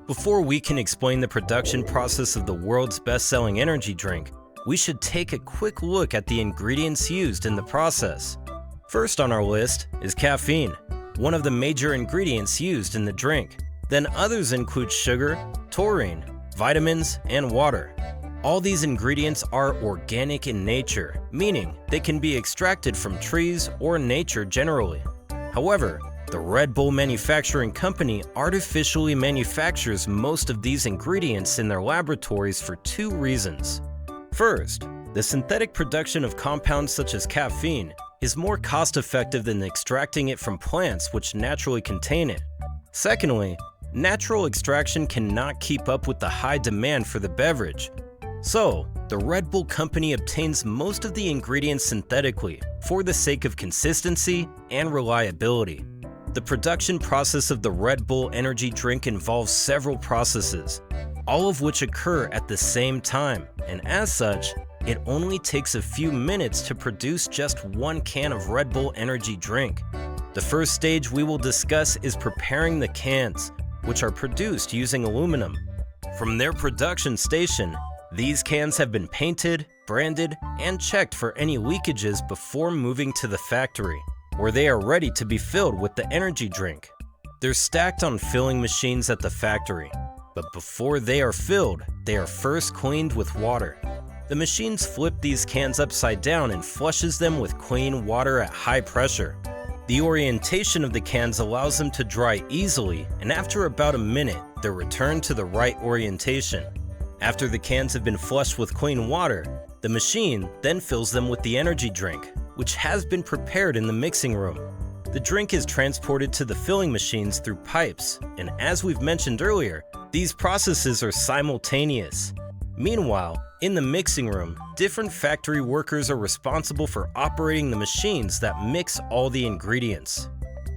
Before we can explain the production process of the world's best-selling energy drink, we should take a quick look at the ingredients used in the process. First on our list is caffeine, one of the major ingredients used in the drink. Then others include sugar, taurine, vitamins, and water. All these ingredients are organic in nature, meaning they can be extracted from trees or nature generally. However, the Red Bull manufacturing company artificially manufactures most of these ingredients in their laboratories for two reasons. First, the synthetic production of compounds such as caffeine is more cost-effective than extracting it from plants which naturally contain it. Secondly, natural extraction cannot keep up with the high demand for the beverage. So, the Red Bull company obtains most of the ingredients synthetically for the sake of consistency and reliability. The production process of the Red Bull energy drink involves several processes, all of which occur at the same time, and as such, it only takes a few minutes to produce just one can of Red Bull energy drink. The first stage we will discuss is preparing the cans, which are produced using aluminum. From their production station, these cans have been painted, branded, and checked for any leakages before moving to the factory, where they are ready to be filled with the energy drink. They're stacked on filling machines at the factory, but before they are filled, they are first cleaned with water. The machines flip these cans upside down and flushes them with clean water at high pressure. The orientation of the cans allows them to dry easily, and after about a minute, they're returned to the right orientation. After the cans have been flushed with clean water, the machine then fills them with the energy drink, which has been prepared in the mixing room. The drink is transported to the filling machines through pipes, and as we've mentioned earlier, these processes are simultaneous. Meanwhile, in the mixing room, different factory workers are responsible for operating the machines that mix all the ingredients.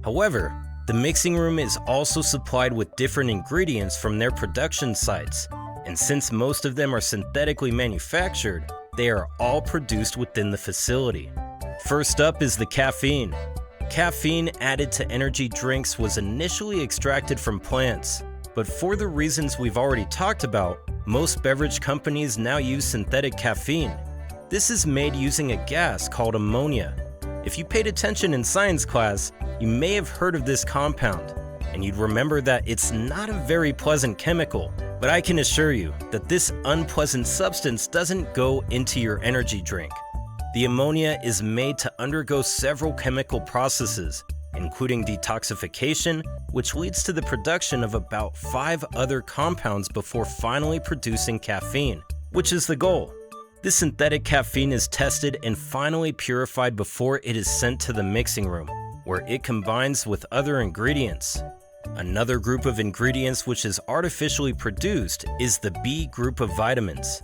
However, the mixing room is also supplied with different ingredients from their production sites, and since most of them are synthetically manufactured, they are all produced within the facility. First up is the caffeine. Caffeine added to energy drinks was initially extracted from plants, but for the reasons we've already talked about, most beverage companies now use synthetic caffeine. This is made using a gas called ammonia. If you paid attention in science class, you may have heard of this compound, and you'd remember that it's not a very pleasant chemical, but I can assure you that this unpleasant substance doesn't go into your energy drink. The ammonia is made to undergo several chemical processes, including detoxification, which leads to the production of about 5 other compounds before finally producing caffeine, which is the goal. This synthetic caffeine is tested and finally purified before it is sent to the mixing room, where it combines with other ingredients. Another group of ingredients which is artificially produced is the B group of vitamins.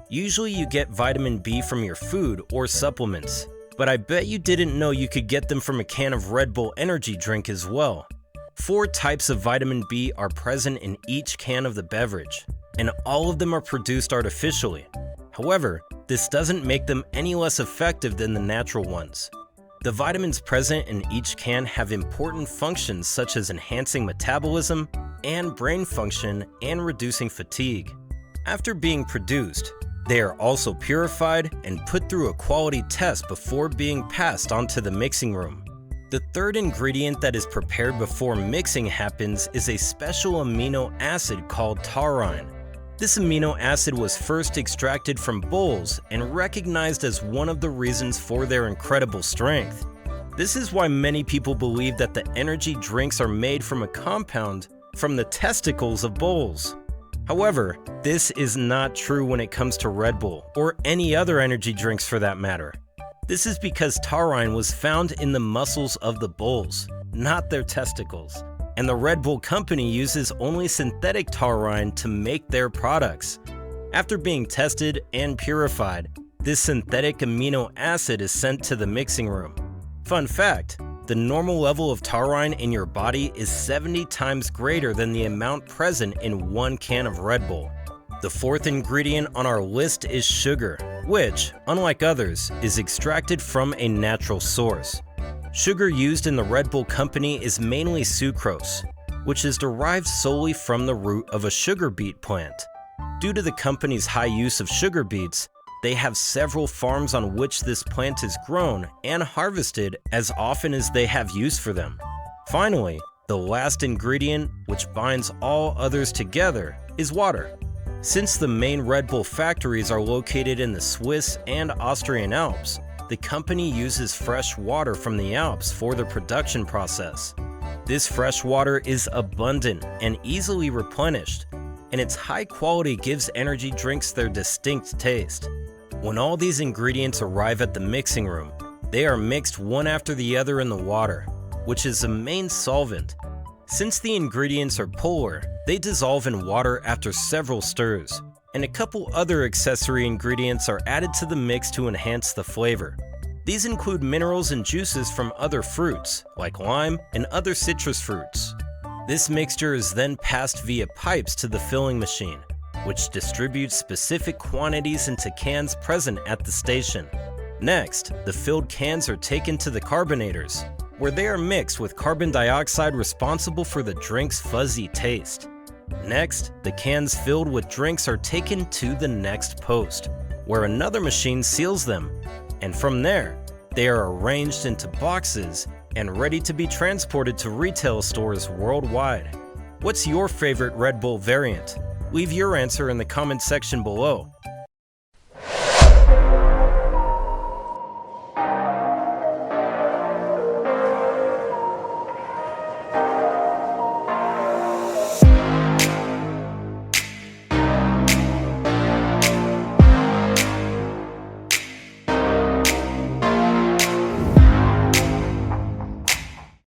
Usually you get vitamin B from your food or supplements, but I bet you didn't know you could get them from a can of Red Bull energy drink as well. 4 types of vitamin B are present in each can of the beverage, and all of them are produced artificially. However, this doesn't make them any less effective than the natural ones. The vitamins present in each can have important functions such as enhancing metabolism and brain function and reducing fatigue. After being produced, they are also purified and put through a quality test before being passed onto the mixing room. The third ingredient that is prepared before mixing happens is a special amino acid called taurine. This amino acid was first extracted from bulls and recognized as one of the reasons for their incredible strength. This is why many people believe that the energy drinks are made from a compound from the testicles of bulls. However, this is not true when it comes to Red Bull, or any other energy drinks for that matter. This is because taurine was found in the muscles of the bulls, not their testicles, and the Red Bull company uses only synthetic taurine to make their products. After being tested and purified, this synthetic amino acid is sent to the mixing room. Fun fact, the normal level of taurine in your body is 70 times greater than the amount present in 1 can of Red Bull. The fourth ingredient on our list is sugar, which, unlike others, is extracted from a natural source. Sugar used in the Red Bull company is mainly sucrose, which is derived solely from the root of a sugar beet plant. Due to the company's high use of sugar beets, they have several farms on which this plant is grown and harvested as often as they have use for them. Finally, the last ingredient, which binds all others together, is water. Since the main Red Bull factories are located in the Swiss and Austrian Alps, the company uses fresh water from the Alps for the production process. This fresh water is abundant and easily replenished, and its high quality gives energy drinks their distinct taste. When all these ingredients arrive at the mixing room, they are mixed one after the other in the water, which is the main solvent. Since the ingredients are polar, they dissolve in water after several stirs, and a couple other accessory ingredients are added to the mix to enhance the flavor. These include minerals and juices from other fruits, like lime and other citrus fruits. This mixture is then passed via pipes to the filling machine, which distributes specific quantities into cans present at the station. Next, the filled cans are taken to the carbonators, where they are mixed with carbon dioxide responsible for the drink's fuzzy taste. Next, the cans filled with drinks are taken to the next post, where another machine seals them, and from there, they are arranged into boxes and ready to be transported to retail stores worldwide. What's your favorite Red Bull variant? Leave your answer in the comment section below.